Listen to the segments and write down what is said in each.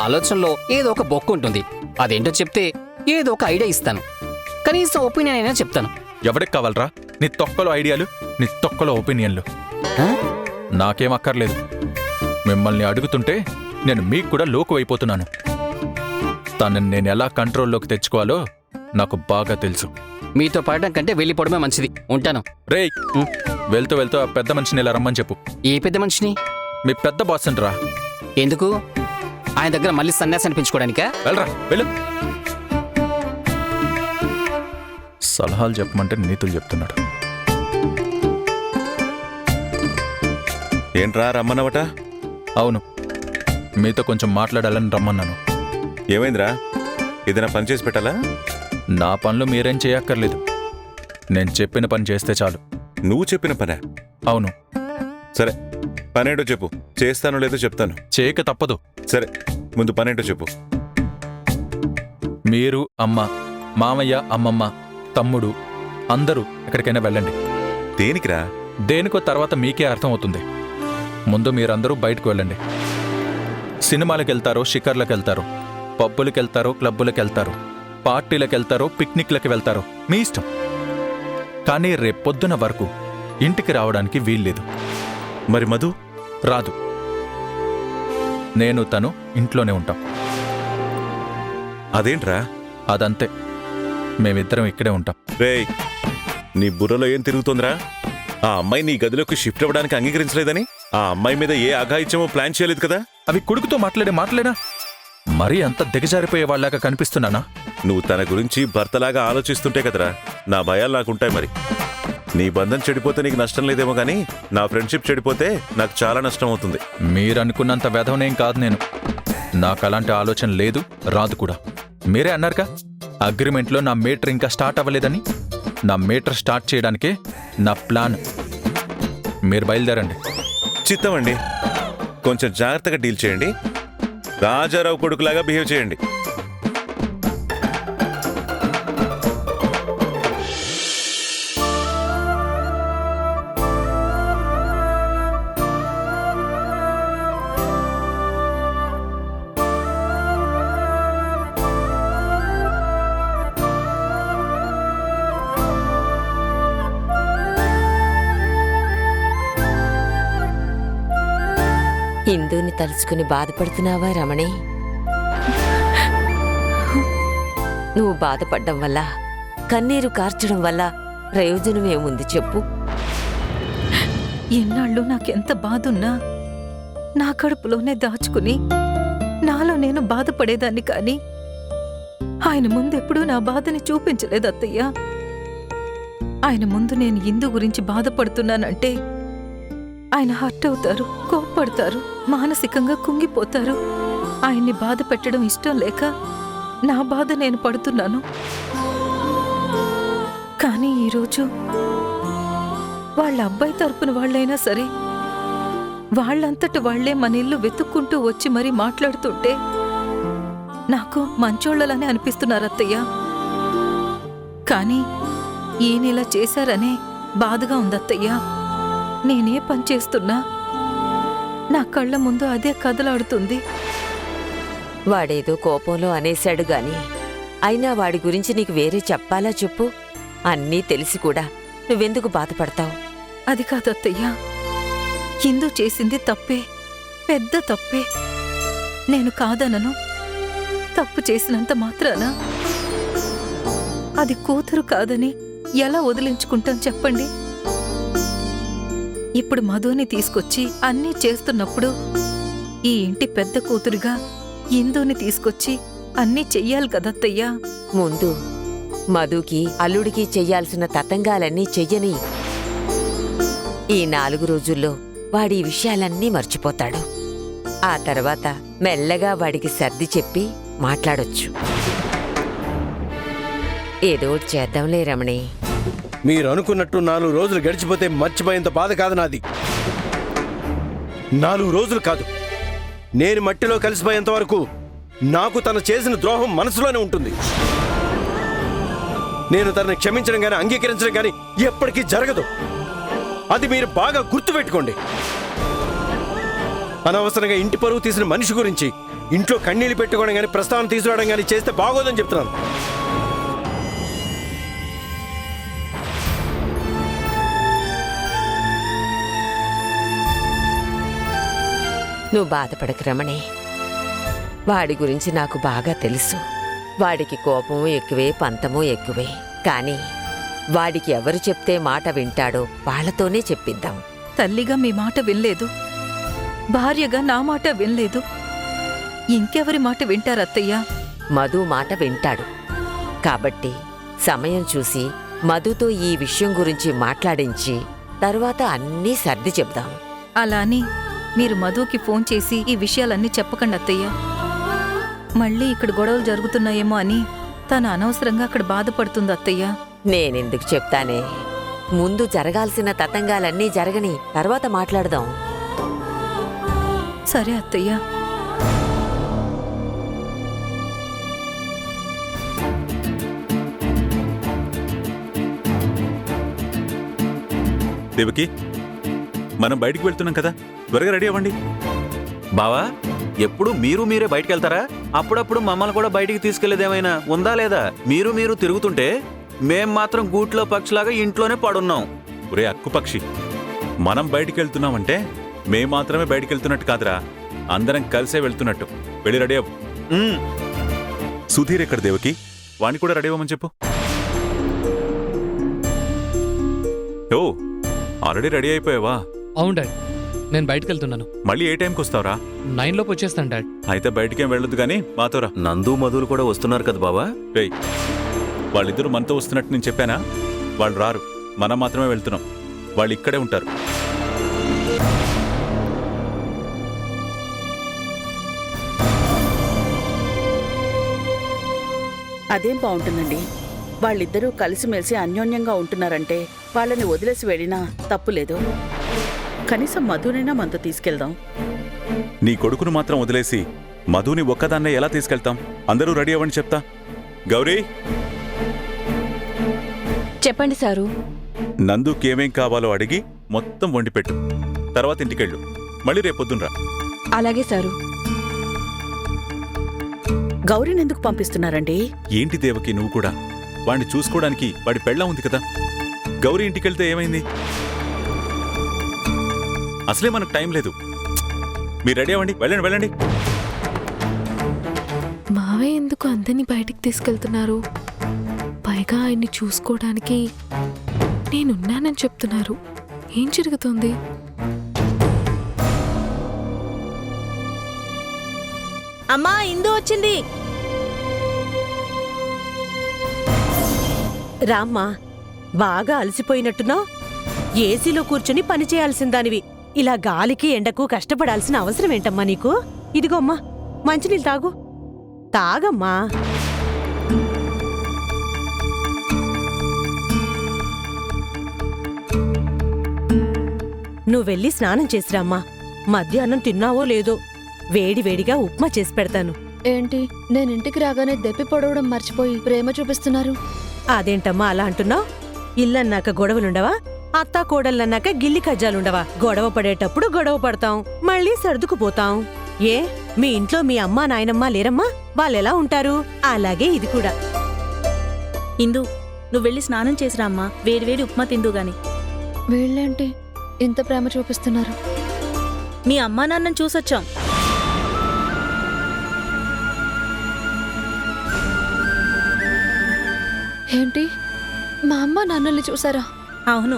ఆలోచనలో ఏదో ఒక బొక్కు ఉంటుంది. అదేంటో చెప్తే ఏదో ఒక ఐడియా ఇస్తాను. కనీసం ఒపీనియన్ అయినా చెప్తాను. ఎవరికి కావాలరా నీ తొక్కలో ఐడియాలు, నీ తొక్కలో ఒపీనియన్లు? నాకేం అక్కర్లేదు. మిమ్మల్ని అడుగుతుంటే నేను మీకు కూడా లోకువైపోతున్నాను. తనని నేను ఎలా కంట్రోల్లోకి తెచ్చుకోవాలో నాకు బాగా తెలుసు. మీతో పడడం కంటే వెళ్ళిపోవడమే మంచిది. ఉంటాను. రేయ్, వెళ్తూ వెళ్తూ ఆ పెద్ద మనిషిని ఇలా రమ్మని చెప్పు. ఏ పెద్ద మనిషిని? మీ పెద్ద బాస్ అంటరా. ఎందుకు? ఆయన దగ్గర మళ్ళీ సన్యాసాన్ని పెంచుకోవడానికా? వెళ్ళరా, వెళ్ళు. సలహాలు చెప్పమంటే నీతులు చెప్తున్నాడు. ఏంట్రా రమ్మన్నవట? అవును, మీతో కొంచెం మాట్లాడాలని రమ్మన్నాను. ఏమైందిరా? ఏదైనా పని చేసి పెట్టాలా? నా పనులు మీరేం చేయక్కర్లేదు. నేను చెప్పిన పని చేస్తే చాలు. నువ్వు చెప్పిన పనే? అవును. సరే, పనేంటో చెప్పు. చేస్తానో లేదో చెప్తాను. చేయక తప్పదు. సరే, ముందు పనేంటో చెప్పు. మీరు, అమ్మ, మామయ్య, అమ్మమ్మ, తమ్ముడు అందరూ ఎక్కడికైనా వెళ్ళండి. దేనికిరా? దేనికో తర్వాత మీకే అర్థమవుతుంది. ముందు మీరందరూ బయటకు వెళ్ళండి. సినిమాలకు వెళ్తారో, షికార్లకు వెళ్తారో, పబ్బులకు వెళ్తారో, క్లబ్బులకు వెళ్తారో, పార్టీలకు వెళ్తారో, పిక్నిక్లకు వెళ్తారో మీ ఇష్టం. కానీ రేపొద్దున వరకు ఇంటికి రావడానికి వీల్లేదు. మరి మధు? రాదు. నేను తను ఇంట్లోనే ఉంటాం. అదేంట్రా? అదంతే. మేమిద్దరం ఇక్కడే ఉంటాం. రేయ్, నీ బుర్రలో ఏం తిరుగుతోందిరా? ఆ అమ్మాయి నీ గదిలోకి షిఫ్ట్ అవ్వడానికి అంగీకరించలేదని? ఆ అమ్మాయి మీద ఏ అఘాయిత్యమో ప్లాన్ చేయలేదు కదా? అవి కొడుకుతో మాట్లాడే మాటలేనా? మరీ అంత దిగజారిపోయే వాళ్ళగా కనిపిస్తున్నానా? నువ్వు తన గురించి భర్తలాగా ఆలోచిస్తుంటే కదరా నా భయాలు నాకుంటాయి. మరి నీ బంధం చెడిపోతే నీకు నష్టం లేదేమో కానీ నా ఫ్రెండ్షిప్ చెడిపోతే నాకు చాలా నష్టం అవుతుంది. మీరనుకున్నంత వ్యధవనేం కాదు నేను. నాకు అలాంటి ఆలోచన లేదు, రాదు కూడా. మీరే అన్నారుగా అగ్రిమెంట్లో నా మీటర్ ఇంకా స్టార్ట్ అవ్వలేదని. నా మీటర్ స్టార్ట్ చేయడానికే నా ప్లాన్. మీరు బయలుదేరండి. చిత్తమండి, కొంచెం జాగ్రత్తగా డీల్ చేయండి. రాజారావు కొడుకులాగా బిహేవ్ చేయండి. ఇందుని తలుచుకుని బాధపడుతున్నావా రమణి? నువ్వు బాధపడ్డం వల్ల, కన్నీరు కార్చడం వల్ల ప్రయోజనమేముంది చెప్పు? ఎన్నాళ్ళు నాకెంత బాధున్నా నా కడుపులోనే దాచుకుని నాలో నేను బాధపడేదాన్ని. కాని ఆయన ముందెప్పుడూ నా బాధని చూపించలేదు అత్తయ్య. ఆయన ముందు నేను ఇందు గురించి బాధపడుతున్నానంటే ఆయన హర్ట్ అవుతారు, కోప్పడతారు, మానసికంగా కుంగిపోతారు. ఆయన్ని బాధ పెట్టడం ఇష్టం లేక నా బాధ నేను పడుతున్నాను. కానీ ఈరోజు వాళ్ళ అబ్బాయి తరపున వాళ్ళైనా సరే వాళ్ళంతట వాళ్లే మన ఇల్లు వెతుక్కుంటూ వచ్చి మరీ మాట్లాడుతుంటే నాకు మంచోళ్ళలని అనిపిస్తున్నారు అత్తయ్య. కానీ ఈయనిలా చేశారనే బాధగా ఉందత్తయ్య. నేనే పని చేస్తున్నా నా కళ్ళ ముందు అదే కదలాడుతుంది. వాడేదో కోపంలో అనేశాడు గాని అయినా వాడి గురించి నీకు వేరే చెప్పాలా చెప్పు? అన్నీ తెలిసి కూడా నువ్వెందుకు బాధపడతావు? అది కాదత్తయ్యా, ఇందు చేసింది తప్పే, పెద్ద తప్పే. నేను కాదనను. తప్పు చేసినంత మాత్రాన అది కూతురు కాదని ఎలా వదిలించుకుంటాం చెప్పండి? ఇప్పుడు మధుని తీసుకొచ్చి అన్నీ చేస్తున్నప్పుడు ఈ ఇంటి పెద్ద కూతురుగా ఇందుని తీసుకొచ్చి అన్నీ చెయ్యాలి కదత్తయ్యా. ముందు మధుకి అల్లుడికి చెయ్యాల్సిన తతంగాలన్నీ చెయ్యని. ఈ 4 రోజుల్లో వాడి విషయాలన్నీ మర్చిపోతాడు. ఆ తర్వాత మెల్లగా వాడికి సర్ది చెప్పి మాట్లాడొచ్చు. ఏదో చేద్దాంలే రమణి. మీరు అనుకున్నట్టు 4 రోజులు గడిచిపోతే మర్చిపోయేంత బాధ కాదు నాది. 4 రోజులు కాదు, నేను మట్టిలో కలిసిపోయేంత వరకు నాకు తను చేసిన ద్రోహం మనసులోనే ఉంటుంది. నేను తనని క్షమించడం కానీ అంగీకరించడం కానీ ఎప్పటికీ జరగదు. అది మీరు బాగా గుర్తుపెట్టుకోండి. అనవసరంగా ఇంటి పరువు తీసిన మనిషి గురించి ఇంట్లో కన్నీళ్ళు పెట్టుకోవడం కానీ ప్రస్తావన తీసుకురావడం కానీ చేస్తే బాగోదని చెప్తున్నాను. నువ్వు బాధపడకు రమణి. వాడి గురించి నాకు బాగా తెలుసు. వాడికి కోపము ఎక్కువే, పంతము ఎక్కువే. కానీ వాడికి ఎవరు చెప్తే మాట వింటాడో వాళ్లతోనే చెప్పిద్దాం. తల్లిగా మీ మాట వినలేదు, భార్యగా నా మాట వినలేదు, ఇంకెవరి మాట వింటారత్తయ్యా? మధు మాట వింటాడు. కాబట్టి సమయం చూసి మధుతో ఈ విషయం గురించి మాట్లాడించి తర్వాత అన్నీ సర్ది చెప్దాం. అలా అని మీరు మధుకి ఫోన్ చేసి ఈ విషయాలన్నీ చెప్పకండి అత్తయ్యా. మళ్ళీ ఇక్కడ గొడవలు జరుగుతున్నాయేమో అని తను అనవసరంగా అక్కడ బాధపడుతుంది అత్తయ్యా. నేనెందుకు చెప్తానే, ముందు జరగాల్సిన తతంగాలన్నీ జరగని తర్వాత మాట్లాడదాం. సరే అత్తయ్యా. దేవకి, మనం బయటికి వెళ్తున్నాం కదా, త్వరగా రెడీ అవ్వండి. బావా, ఎప్పుడు మీరే బయటకెళ్తారా? అప్పుడప్పుడు మమ్మల్ని కూడా బయటికి తీసుకెళ్లేదేమైనా ఉందా లేదా? మీరు తిరుగుతుంటే మేం మాత్రం గూట్లో పక్షిలాగా ఇంట్లోనే పడున్నాం. ఒరే అక్కుపక్షి, మనం బయటికి వెళ్తున్నామంటే మేం మాత్రమే బయటికి వెళ్తున్నట్టు కాదురా, అందరం కలిసే వెళ్తున్నట్టు. వెళ్ళి రెడీ అవ్వు. సుధీర్ ఎక్కడ దేవకి? వాణ్ణి కూడా రెడీ అవ్వమని చెప్పు. ఓ, ఆల్రెడీ రెడీ అయిపోయావా? అవును డాడ్, నేను బయటకు వెళ్తున్నాను. మళ్ళీ ఏ టైంకి వస్తావురా? 9 లోపు వచ్చేస్తాను డాడ్. అయితే బయటికేం వెళ్ళొద్దు గానీ మాతోరా. నందు మధులు కూడా వస్తున్నారు కదా బావా? రేయ్, వాళ్ళిద్దరూ మనతో వస్తున్నట్టు నేను చెప్పానా? వాళ్ళు రారు, మనం మాత్రమే వెళ్తున్నాం. వాళ్ళు ఇక్కడే ఉంటారు. అదేం బాగుంటుందండి. వాళ్ళిద్దరూ కలిసిమెలిసి అన్యోన్యంగా ఉంటున్నారంటే వాళ్ళని వదిలేసి వెళ్ళినా తప్పులేదు. కనీసం మధునైనా మనతో తీసుకెళ్దాం. నీ కొడుకును మాత్రం వదిలేసి మధుని ఒక్కదాన్నే ఎలా తీసుకెళ్తాం? అందరూ రెడీ అవ్వండి చెప్తా. గౌరీ, చెప్పండి సారు. నందుకి ఏమేం కావాలో అడిగి మొత్తం వండిపెట్టు. తర్వాత ఇంటికెళ్ళు. మళ్ళీ రేపొద్దునరా. అలాగే సారు. గౌరీని ఎందుకు పంపిస్తున్నారండి? ఏంటి దేవకి నువ్వు కూడా? వాడిని చూసుకోవడానికి వాడి పెళ్ళం ఉంది కదా. గౌరీ ఇంటికెళ్తే ఏమైంది? అసలే మనకు టైం లేదు. మీరు రెడీ అవ్వండి, వెళ్ళండి వెళ్ళండి. మావయ్య ఎందుకు అందరినీ బయటికి తీసుకెళ్తున్నారు? పైగా ఆయన్ని చూసుకోవడానికి నేనున్నానని చెప్తున్నారు. ఏం జరుగుతోంది? అమ్మా, ఇందు వచ్చింది. రామ్మా, బాగా అలసిపోయినట్టున్నావు. ఏసీలో కూర్చుని పని చేయాల్సిందానివి. ఇలా గాలికి ఎండకు కష్టపడాల్సిన అవసరం ఏంటమ్మా నీకు? ఇదిగో అమ్మా, మంచినీళ్ళు తాగు. తాగమ్మా. నువ్వెళ్ళి స్నానం చేసిరామ్మా. మధ్యాహ్నం తిన్నావో లేదో, వేడివేడిగా ఉప్మా చేసి పెడతాను. ఏంటి, నేను ఇంటికి రాగానే దెప్పి పొడవడం మర్చిపోయి ప్రేమ చూపిస్తున్నారు? అదేంటమ్మా అలా అంటున్నావు? ఇల్లన్నాక గొడవలుండవా? అత్తా కోడళ్ళన్నాక గిల్లి కజ్జాలుండవా? గొడవ పడేటప్పుడు గొడవ పడతాం, మళ్ళీ సర్దుకుపోతాం. ఏ, మీ ఇంట్లో మీ అమ్మా నాయనమ్మా లేరమ్మా? వాళ్ళెలా ఉంటారు? అలాగే ఇది కూడా. ఇందు, నువ్వెళ్ళి స్నానం చేసిరా అమ్మా. వేడివేడి ఉప్మా తిందు గాని. వీళ్ళేంటి ఇంత ప్రేమ చూపిస్తున్నారు? మీ అమ్మా నాన్నని చూసొచ్చాం. ఏంటి, మా అమ్మ నాన్నల్ని చూసారా? అవును.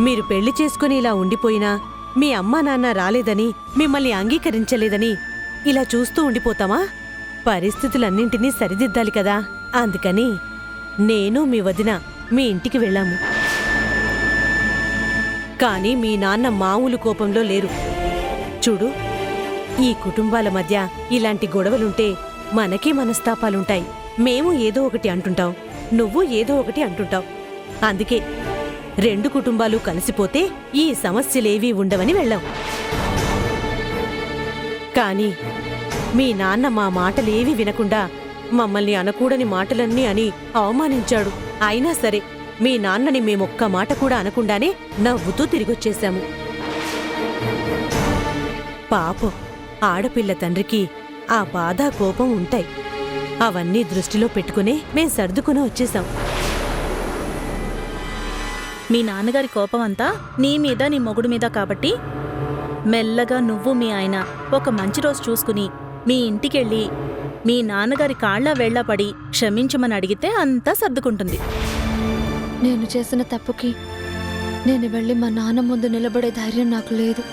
మీరు పెళ్లి చేసుకుని ఇలా ఉండిపోయినా మీ అమ్మా నాన్న రాలేదని, మిమ్మల్ని అంగీకరించలేదని ఇలా చూస్తూ ఉండిపోతామా? పరిస్థితులన్నింటినీ సరిదిద్దాలి కదా. అందుకని నేను మీ వదిన మీ ఇంటికి వెళ్ళాము. కానీ మీ నాన్న మామూలు కోపంలో లేరు. చూడు, ఈ కుటుంబాల మధ్య ఇలాంటి గొడవలుంటే మనకే మనస్తాపాలుంటాయి. మేము ఏదో ఒకటి అంటుంటాం, నువ్వు ఏదో ఒకటి అంటుంటావు. అందుకే 2 కుటుంబాలు కలిసిపోతే ఈ సమస్యలేవీ ఉండవని వెళ్ళాం. కానీ మీ నాన్న మా మాటలేవీ వినకుండా మమ్మల్ని అనకూడని మాటలన్నీ అని అవమానించాడు. అయినా సరే మీ నాన్నని మేమొక్క మాట కూడా అనకుండానే నవ్వుతూ తిరిగొచ్చేశాము. పాపం ఆడపిల్ల తండ్రికి ఆ బాధ కోపం ఉంటాయి. అవన్నీ దృష్టిలో పెట్టుకునే మేం సర్దుకుని వచ్చేసాం. మీ నాన్నగారి కోపం అంతా నీ మీద నీ మొగుడు మీద కాబట్టి మెల్లగా నువ్వు మీ ఆయన ఒక మంచి రోజు చూసుకుని మీ ఇంటికెళ్ళి మీ నాన్నగారి కాళ్ళ వేళ్లా పడి క్షమించమని అడిగితే అంతా సర్దుకుంటుంది. నేను చేసిన తప్పుకి నేను వెళ్ళి మా నాన్న ముందు నిలబడే ధైర్యం నాకు లేదు.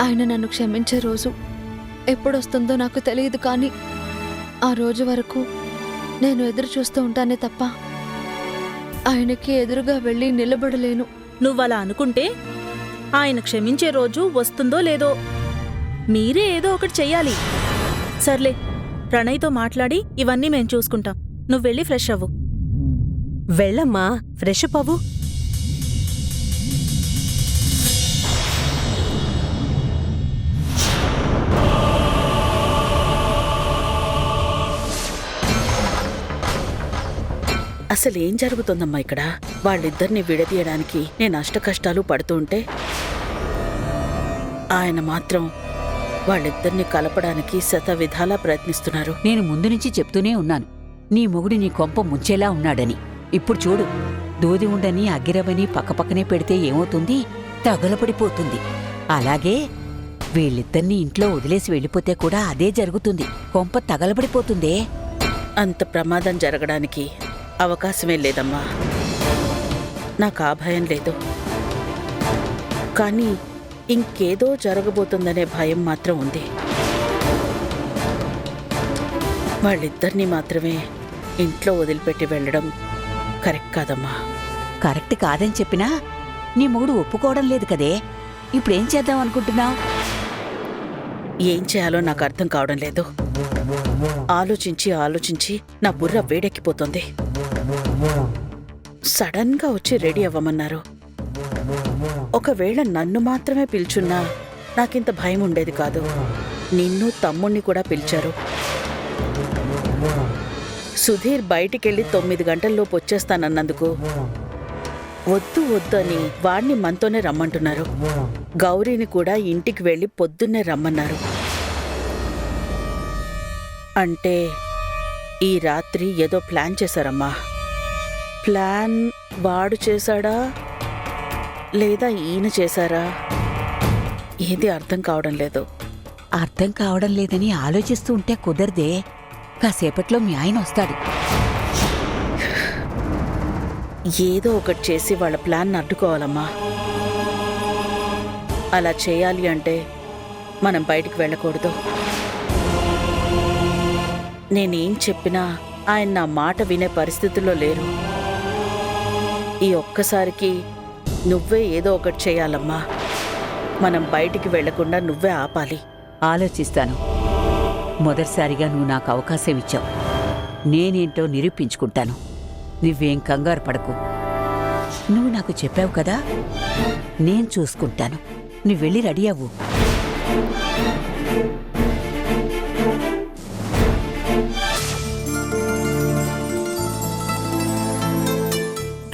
ఆయన నన్ను క్షమించే రోజు ఎప్పుడొస్తుందో నాకు తెలియదు, కానీ ఆ రోజు వరకు నేను ఎదురు చూస్తూ ఉంటానే తప్ప ఆయనకి ఎదురుగా వెళ్ళి నిలబడలేను. నువ్వలా అనుకుంటే ఆయన క్షమించే రోజు వస్తుందో లేదో మీరే ఏదో ఒకటి చెయ్యాలి. సర్లే, ప్రణయ్తో మాట్లాడి ఇవన్నీ మేం చూసుకుంటాం. నువ్వెళ్ళి ఫ్రెష్ అవ్వు. వెళ్ళమ్మా, ఫ్రెష్ అప్ అవ్వు. అసలేం జరుగుతుందమ్మా ఇక్కడ? వాళ్ళిద్దరిని విడదీయడానికి నేను అష్టకష్టాలు పడుతుంటే ఆయన మాత్రం వాళ్ళిద్దరిని కలపడానికి శతవిధాలా ప్రయత్నిస్తున్నారు. నేను ముందు నుంచి చెప్తూనే ఉన్నాను, నీ మొగుడు నీ కొంప ముంచేలా ఉన్నాడని. ఇప్పుడు చూడు, దూది ఉండని అగ్గిరవని పక్కపక్కనే పెడితే ఏమవుతుంది? తగులపడిపోతుంది. అలాగే వీళ్ళిద్దరినీ ఇంట్లో వదిలేసి వెళ్ళిపోతే కూడా అదే జరుగుతుంది. కొంప తగలబడిపోతుందే. అంత ప్రమాదం జరగడానికి అవకాశమే లేదమ్మా. నాకు ఆ భయం లేదు, కానీ ఇంకేదో జరగబోతుందనే భయం మాత్రం ఉంది. వాళ్ళిద్దరినీ మాత్రమే ఇంట్లో వదిలిపెట్టి వెళ్ళడం కరెక్ట్ కాదమ్మా. కరెక్ట్ కాదని చెప్పినా నీ మొగుడు ఒప్పుకోవడం లేదు కదే. ఇప్పుడేం చేద్దాం అనుకుంటున్నావు? ఏం చేయాలో నాకు అర్థం కావడం లేదు. ఆలోచించి ఆలోచించి నా బుర్ర వేడెక్కిపోతుంది. సడన్ గా వచ్చి రెడీ అవ్వమన్నారు. ఒకవేళ నన్ను మాత్రమే పిలుచున్నా నాకింత భయం ఉండేది కాదు. నిన్ను తమ్ముణ్ణి కూడా పిలిచారు. సుధీర్ బయటికెళ్ళి 9 గంటల్లోపు వచ్చేస్తానన్నందుకు వద్దు వద్దు అని వాణ్ణి మనతోనే రమ్మంటున్నారు. గౌరీని కూడా ఇంటికి వెళ్ళి పొద్దున్నే రమ్మన్నారు. అంటే ఈ రాత్రి ఏదో ప్లాన్ చేశారమ్మా. ప్లాన్ వాడు చేశాడా లేదా ఈయన చేశారా? ఏది అర్థం కావడం లేదు. అర్థం కావడం లేదని ఆలోచిస్తూ ఉంటే కుదరదే. కాసేపట్లో మీ ఆయన వస్తాడు. ఏదో ఒకటి చేసి వాళ్ళ ప్లాన్ అడ్డుకోవాలమ్మా. అలా చేయాలి అంటే మనం బయటికి వెళ్ళకూడదు. నేనేం చెప్పినా ఆయన నా మాట వినే పరిస్థితుల్లో లేరు. ఈ ఒక్కసారికి నువ్వే ఏదో ఒకటి చేయాలమ్మా. మనం బయటికి వెళ్లకుండా నువ్వే ఆపాలి. ఆలోచిస్తాను. మొదటిసారిగా నువ్వు నాకు అవకాశం ఇచ్చావు. నేనేంటో నిరూపించుకుంటాను. నువ్వేం కంగారు పడకు. నువ్వు నాకు చెప్పావు కదా, నేను చూసుకుంటాను. నువ్వు వెళ్ళి రెడీ అవ్వు.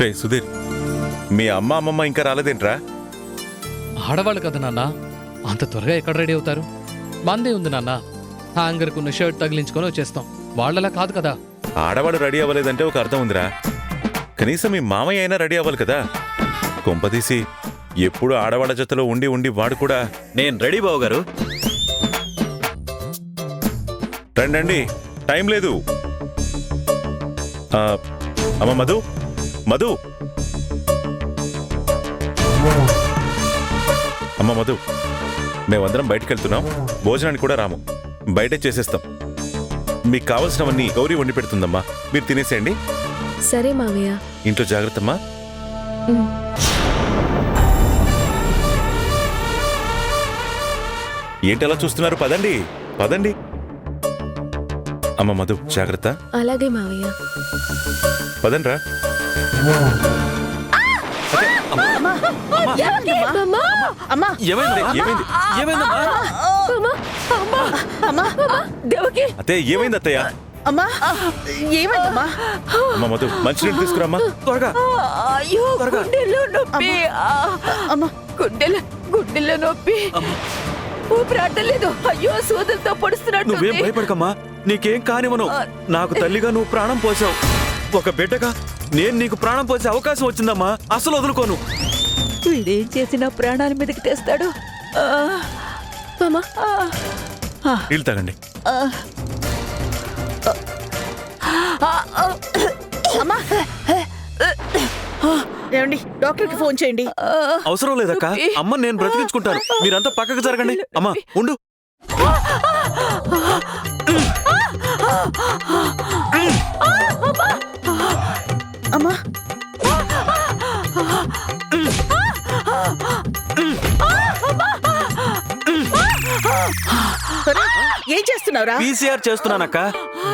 రే సుధీర్, మీ అమ్మమ్మ ఇంకా రాలేదేంట్రా? ఆడవాళ్ళు కదా నాన్న, అంత త్వరగా ఎక్కడ రెడీ అవుతారు? మందే ఉంది నాన్న. హ్యాంగర్కున్న షర్ట్ తగిలించుకొని వచ్చేస్తాం. వాళ్ళలా కాదు కదా. ఆడవాడు రెడీ అవ్వలేదంటే ఒక అర్థం ఉందిరా. కనీసం మీ మామయ్య అయినా రెడీ అవ్వాలి కదా. కొంపదీసి ఎప్పుడు ఆడవాళ్ళ జతలో ఉండి ఉండి వాడు కూడా. నేను రెడీ బావగారు. రండి, టైం లేదు. అమ్మ మధు, మధు, అమ్మ మధు, మేమందరం బయటికి వెళ్తున్నాం. భోజనానికి కూడా రాము, బయటే చేసేస్తాం. మీకు కావలసినవన్నీ గౌరీ వండి పెడుతుందమ్మా, మీరు తినేసేయండి. సరే మావయ్య. ఇంట్లో జాగ్రత్తమ్మా. ఏంటి అలా చూస్తున్నారు? పదండి పదండి. అమ్మ మధు జాగ్రత్త. అలాగే మావయ్య. పదండ్రా. అతే ఏమైంది అత్తయ్య? అమ్మా ఏమైందమ్మా? అమ్మ మధు మంచినీళ్ళు తీసుకురామ్మా త్వరగా. గుండెల్లో నొప్పి. అమ్మా గుండెల్లో నొప్పి. ఊపిరాడలేదు. అయ్యో సూదులతో పొడుస్తున్నట్టు. నువ్వేం భయపడకమ్మా, నీకేం కానివ్వను. నాకు తల్లిగా నువ్వు ప్రాణం పోసావు, ఒక బిడ్డగా నేను నీకు ప్రాణం పోసే అవకాశం వచ్చిందమ్మా. అసలు వదులుకోను. వీడేం చేసినా ప్రాణాల మీదకి తెస్తాడు. నీళ్ళు తాగండి. ఏమండి, డాక్టర్కి ఫోన్ చేయండి. అవసరం లేదక్క, అమ్మ నేను బ్రతికించుకుంటాను. మీరంతా పక్కకు జరగండి. అమ్మా ఉండు. అమ్మా, ఏం చేస్తున్నావురా? పీసీఆర్ చేస్తున్నానక్క.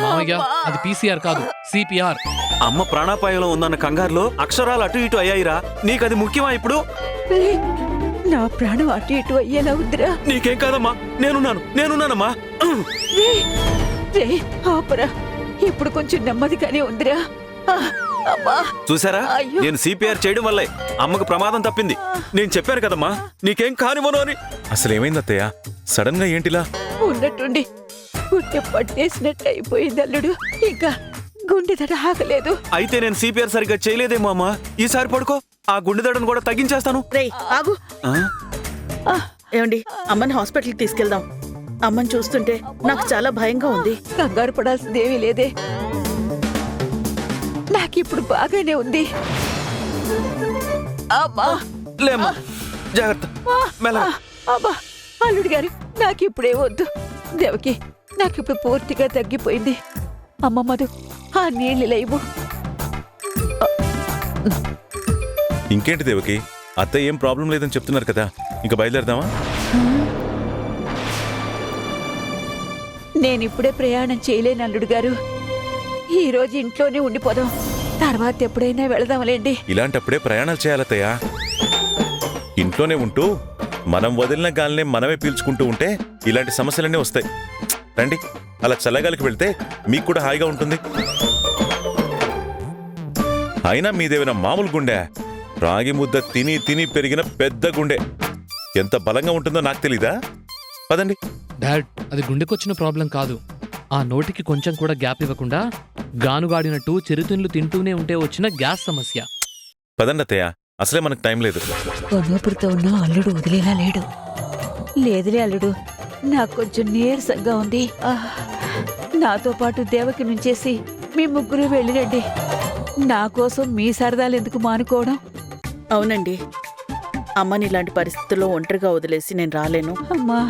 మామయ్య అది పీసీఆర్ కాదు, సిపిఆర్. అమ్మ ప్రాణాపాయంలో ఉందన్న కంగారులో అక్షరాలు అటు ఇటు అయ్యాయిరా. నీకది ముఖ్యమా ఇప్పుడు? నా ప్రాణం అటు ఇటు అయ్యేలా ఉందిరా. నీకేం కాదమ్మా, నేనున్నానమ్మా. రే ఆపరా, ఇప్పుడు కొంచెం నెమ్మదిగానే ఉందిరా. అమ్మా చూసారా, అయ్యో. నేను సిపిఆర్ చేయడం వల్లే అమ్మకు ప్రమాదం తప్పింది. నేను చెప్పాను కదమ్మా నీకేం కానివ్వను అని. అసలు ఏమైంది అత్తయ్య? సడన్ గా ఏంటిలా? ఉన్నట్టుండి గుండె పట్టేసినట్టు అయిపోయింది అల్లుడు. ఇంకా గుండె దడ ఆగలేదు. అయితే నేను సిపిఆర్ సరిగ్గా చేయలేదేమో అమ్మా. ఈసారి పడుకో, ఆ గుండెదడను కూడా తగ్గించేస్తాను. రేయ్ ఆగు. ఆ? ఏమండి, అమ్మని హాస్పిటల్కి తీసుకెళ్దాం. అమ్మని చూస్తుంటే నాకు చాలా భయంగా ఉంది. కంగారు పడాల్సిందేమీ లేదే, నాకిప్పుడు బాగానే ఉంది. అమ్మా లేమ్మా, జాగ్రత్త, మెల్లగా. అమ్మా అల్లుడు గారు, నాకిప్పుడే వద్దు. దేవకి, నాకిప్పుడు పూర్తిగా తగ్గిపోయింది. అమ్మ మధు, ఆ నీళ్ళు లేవు. ఇంకేంటి దేవకి, అత్తయ్య ఏం ప్రాబ్లం లేదని చెప్తున్నారు కదా, ఇంకా బయలుదేరదామా? నేనిప్పుడే ప్రయాణం చేయలేను అల్లుడు గారు. ఈ రోజు ఇంట్లోనే ఉండిపోదాం, తర్వాత ఎప్పుడైనా వెళదాంలేండి. ఇలాంటప్పుడే ప్రయాణాలు చేయాలత్తయ్య. ఇంట్లోనే ఉంటూ మనం వదిలిన గాలినే మనమే పీల్చుకుంటూ ఉంటే ఇలాంటి సమస్యలన్నీ వస్తాయి. రండి, అలా చల్లగాలికి వెళ్తే మీకు కూడా హాయిగా ఉంటుంది. అయినా మీదేమైనా మామూలు గుండె? రాగి ముద్ద తిని తిని పెరిగిన పెద్ద గుండె. ఎంత బలంగా ఉంటుందో నాకు తెలీదా? పదండి. డాడ్, అది గుండెకొచ్చిన ప్రాబ్లం కాదు. ఆ నోటికి కొంచెం కూడా గ్యాప్ ఇవ్వకుండా గానుగాడినట్టు చిరుతిండ్లు తింటూనే ఉంటే వచ్చిన గ్యాస్ సమస్య. పదండి అత్తయ్య, అసలే మనకు టైం లేదు. కొనూపురితో ఉన్న అల్లుడు వదిలేలా లేడు. లేదులే అల్లుడు, నాకు కొంచెం నీరసంగా ఉంది. నాతో పాటు దేవకి నుంచేసి మీ ముగ్గురు వెళ్ళిరండి. నా కోసం మీ సరదాలు ఎందుకు మానుకోవడం? అవునండి, అమ్మని ఇలాంటి పరిస్థితుల్లో ఒంటరిగా వదిలేసి నేను రాలేను. అమ్మా,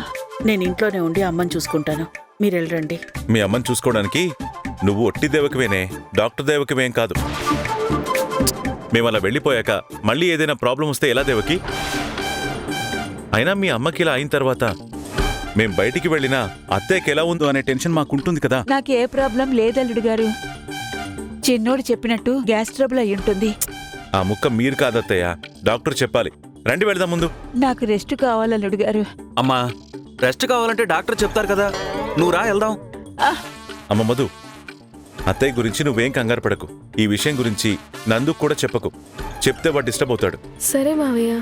నేను ఇంట్లోనే ఉండి అమ్మని చూసుకుంటాను. మీరు వెళ్ళండి. మీ అమ్మని చూసుకోవడానికి నువ్వు ఒట్టి దేవకవేనే, డాక్టర్ దేవకవేం కాదు. మేము అలా వెళ్ళిపోయాక మళ్ళీ ఏదైనా ప్రాబ్లం వస్తే ఎలా దేవకి? అయినా మీ అమ్మకి ఇలా అయిన తర్వాత మేం బయటికి వెళ్ళినా అత్తయ్యకి ఎలా ఉందో అనే టెన్షన్ మాకుంటుంది కదా. నాకే ప్రాబ్లం లేదల్లుడు గారు. చిన్నోడు చెప్పినట్టు గ్యాస్ ట్రబుల్ అయి ఉంటుంది. ఆ ముక్క మీరు కాదత్తయ్య, డాక్టర్ చెప్పాలి. రండి వెళ్దాం ముందు. నాకు రెస్ట్ కావాలల్లుడు గారు. అమ్మా, రెస్ట్ కావాలంటే డాక్టర్ చెప్తారు కదా, నువ్వు రా వెళ్దాం. అమ్మ మధు, అత్తయ్య గురించి నువ్వేం కంగారు పడకు. ఈ విషయం గురించి నందుకు కూడా చెప్పకు. చెప్తే వాడు డిస్టర్బ్ అవుతాడు. సరే మావయ్య.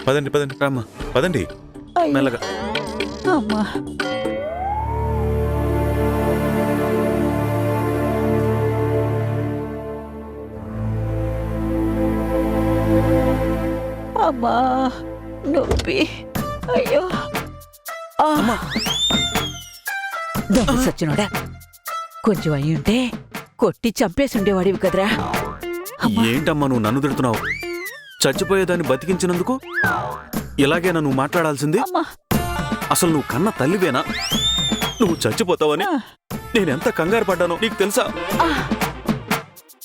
పదండి పదండి రామ్మా, పదండి. మెల్లగా. అమ్మా, అమ్మా నొప్పి. అయ్యో దొంగ సచ్చినోడా, కొంచెం అయి ఉంటే కొట్టి చంపేసి ఉండేవాడివి కదరా. ఏంటమ్మా నువ్వు నన్ను తిడుతున్నావు? చచ్చిపోయేదాన్ని బతికించినందుకు ఇలాగేనా నువ్వు మాట్లాడాల్సింది? అమ్మా, అసలు నువ్వు కన్న తల్లివేనా? నువ్వు చచ్చిపోతావని నేనెంత కంగారు పడ్డానో నీకు తెలుసా?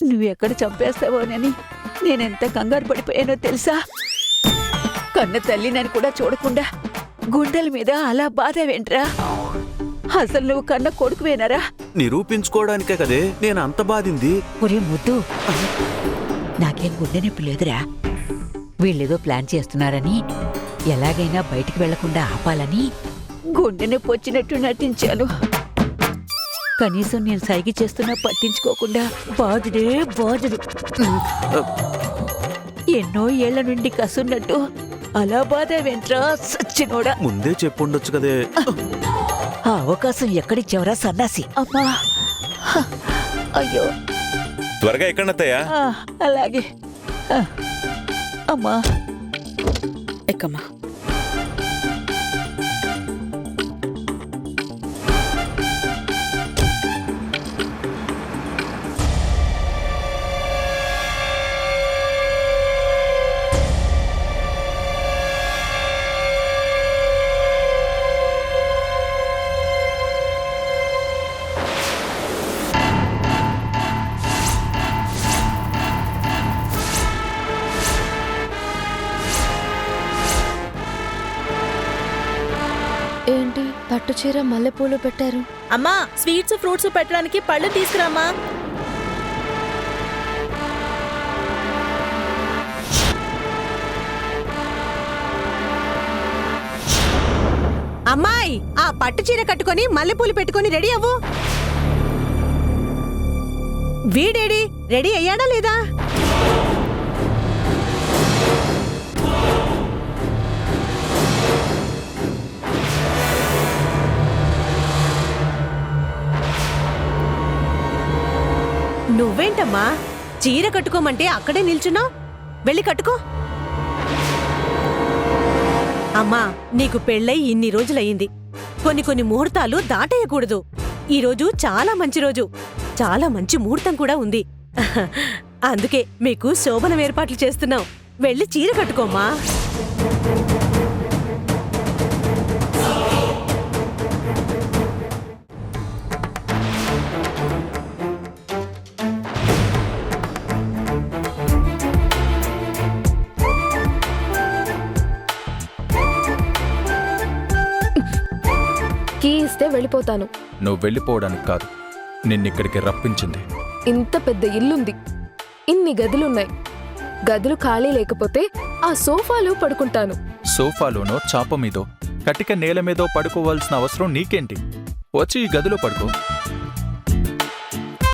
నువ్వెక్కడ చంపేస్తావోనని నేనెంత కంగారు పడిపోయానో తెలుసా? కన్న తల్లినని కూడా చూడకుండా గుండెల మీద అలా బాధ వెంట్రా. అసలు నువ్వు కన్న కొడుకువేనరా? నిరూపించుకోవడానికే కదే నేను అంత బాధింది. ఒరే ముద్దు, నాకేం గుండె నొప్పి లేదురా. వీళ్ళేదో ప్లాన్ చేస్తున్నారని, ఎలాగైనా బయటికి వెళ్లకుండా ఆపాలని గుండె నొప్పి వచ్చినట్టు నటించాను. కనీసం నేను సైగ చేస్తున్నా పట్టించుకోకుండా బాధుడే బాధుడు. ఎన్నో ఏళ్ల నుండి కసున్నట్టు అలా బాధ వెంట్రా సచ్చినోడా. ముందే చెప్పుండొచ్చు కదే. ఆ అవకాశం ఎక్కడిచ్చావరా సన్నాసి. అమ్మా అయ్యో. త్వరగా ఎక్కడత్తయ్యా? అలాగే అమ్మా. ఎక్కమ్మా. ఏంటి పట్టుచీర మల్లెపూలు పెట్టారు? అమ్మా స్వీట్స్ ఫ్రూట్స్ పెట్టడానికి పళ్ళు తీసుకురామ్మా. అమ్మాయి, ఆ పట్టు చీర కట్టుకొని మల్లెపూలు పెట్టుకొని రెడీ అవ్వు. వీడేడి రెడీ అయ్యాడా లేదా? నువ్వేంటమ్మా చీర కట్టుకోమంటే అక్కడే నిల్చున్నావు? వెళ్ళి కట్టుకో. అమ్మా, నీకు పెళ్ళై ఇన్ని రోజులయ్యింది. కొన్ని ముహూర్తాలు దాటేయకూడదు. ఈరోజు చాలా మంచి రోజు, చాలా మంచి ముహూర్తం కూడా ఉంది. అందుకే మీకు శోభనం ఏర్పాట్లు చేస్తున్నాం. వెళ్ళి చీర కట్టుకోమ్మా. కీ ఇస్తే వెళ్ళిపోతాను. నువ్వు వెళ్ళిపోవడానికి కాదు, నిన్నిక్కడికి రప్పించింది. ఇంత పెద్ద ఇల్లుంది, ఇన్ని గదులున్నాయి. గదులు ఖాళీ లేకపోతే ఆ సోఫాలో పడుకుంటాను. సోఫాలోనో చాప మీదో కటిక నేల మీదో పడుకోవాల్సిన అవసరం నీకేంటి? వచ్చి ఈ గదిలో పడుకో.